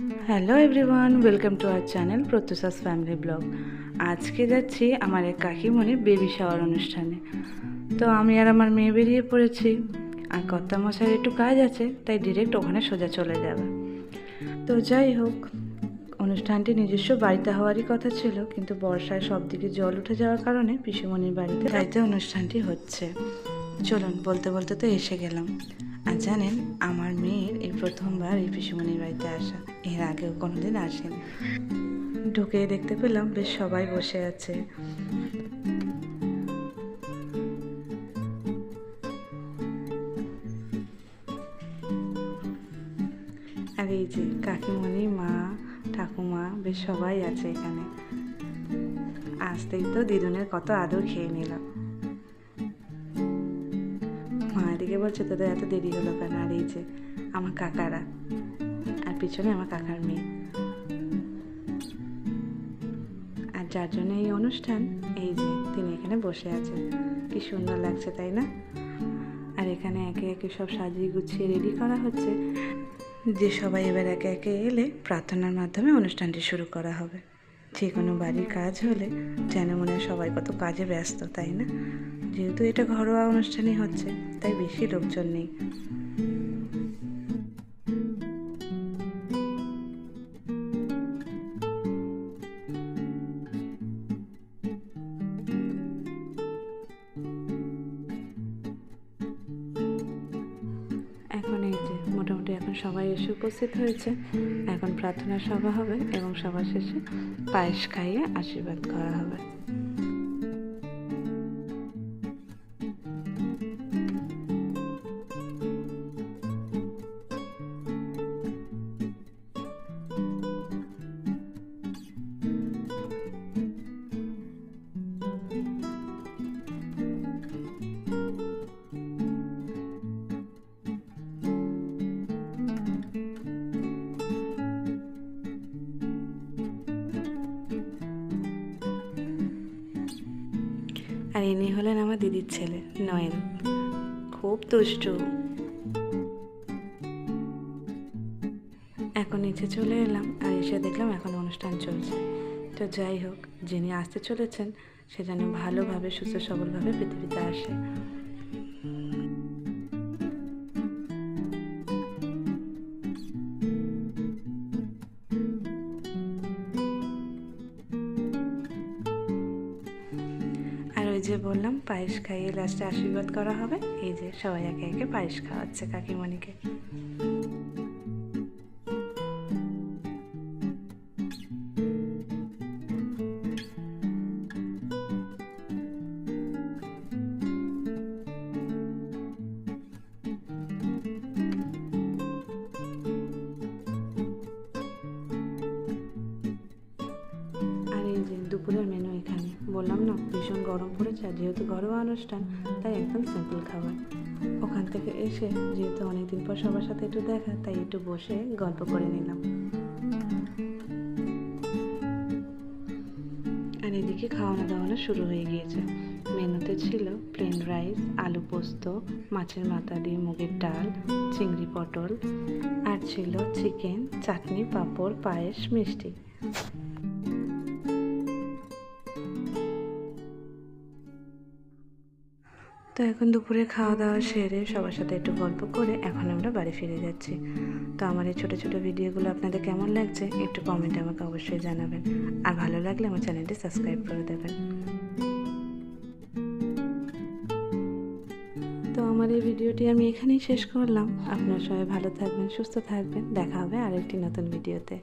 Hello everyone, welcome to our channel Pratyusha's family vlog. আজকে যাচ্ছি আমার এক কাকিমণির বেবি শাওয়ার অনুষ্ঠানে। তো আমি আর আমার মেয়ে বেরিয়ে পড়েছি, আর কর্তামশাইয়ের একটু কাজ আছে, তাই ডিরেক্ট ওখানে সোজা চলে যাবে। তো যাই হোক, অনুষ্ঠানটি নিজস্ব বাড়িতে হওয়ারই কথা ছিল, কিন্তু বর্ষায় সব দিকে জল উঠে যাওয়ার কারণে পিসিমণির বাড়িতে অনুষ্ঠানটি হচ্ছে। চলুন, বলতে বলতে তো এসে গেলাম। আর জানেন, আমার মেয়ের এই প্রথমবার এই পিসিমণির বাড়িতে আসা, এর আগেও কোনোদিন আসেনি। ঢুকে দেখতে পেলাম বেশ সবাই বসে আছে। আর এই যে কাকিমণি, মা, ঠাকুমা বেশ সবাই আছে এখানে। আসতেই তো দিদুনের কত আদর খেয়ে নিলাম। মা এদিকে বলছে তোদের এত দেরি হলো কেন। আর এই যে আমার কাকারা, আর পিছনে আমার কাকার মেয়ে। আর যার জন্য এই অনুষ্ঠান, এই যে তিনি এখানে বসে আছেন। কি সুন্দর লাগছে, তাই না? আর এখানে একে একে সব সাজিয়ে গুছিয়ে রেডি করা হচ্ছে, যে সবাই এবার একে একে এলে প্রার্থনার মাধ্যমে অনুষ্ঠানটি শুরু করা হবে। যে কোনো বাড়ির কাজ হলে যেন মনে হয় সবাই কত কাজে ব্যস্ত, তাই না? যেহেতু এটা ঘরোয়া অনুষ্ঠানই হচ্ছে, তাই বেশি লোকজন নেই। এখন এই যে মোটামুটি এখন সবাই এসে উপস্থিত হয়েছে। এখন প্রার্থনা সভা হবে এবং সবার শেষে পায়েস খাইয়ে আশীর্বাদ করা হবে। আর ইনি হলেন আমার দিদির ছেলে নয়ন, খুব দুষ্টু। এখন নিচে চলে এলাম, আর এসে দেখলাম এখন অনুষ্ঠান চলছে। তো যাই হোক, যিনি আসতে চলেছেন সে যেন ভালোভাবে সুস্থ সবলভাবে পৃথিবীতে আসে। আর ওই যে বললাম পায়েস খাইয়ে লাস্টে আশীর্বাদ করা হবে। এই যে সবাই একে একে পায়েস খাওয়াচ্ছে কাকিমণিকে। আর এই যে দুপুরের মেনু এখানে, বললাম না ভীষণ গরম পড়েছে, আর যেহেতু ঘরোয়া অনুষ্ঠান তাই একদম সিম্পল খাবার। ওখান থেকে এসে যেহেতু অনেকদিন পর সবার সাথে একটু দেখা, তাই একটু বসে গল্প করে নিলাম। আর এদিকে খাওয়ানো দাওয়ানো শুরু হয়ে গিয়েছে। মেনুতে ছিল প্লেন রাইস, আলু পোস্ত, মাছের মাথা দিয়ে মুগের ডাল, চিংড়ি পটল, আর ছিল চিকেন, চাটনি, পাঁপড়, পায়েস, মিষ্টি। তো এখন দুপুরে খাওয়া দাওয়া সেরে সবার সাথে একটু গল্প করে এখন আমরা বাড়ি ফিরে যাচ্ছি। তো আমার এই ছোটো ছোটো ভিডিওগুলো আপনাদের কেমন লাগছে একটু কমেন্টে আমাকে অবশ্যই জানাবেন, আর ভালো লাগলে আমার চ্যানেলটি সাবস্ক্রাইব করে দেবেন। তো আমার এই ভিডিওটি আমি এখানেই শেষ করলাম। আপনারা সবাই ভালো থাকবেন, সুস্থ থাকবেন। দেখা হবে আরেকটি নতুন ভিডিওতে।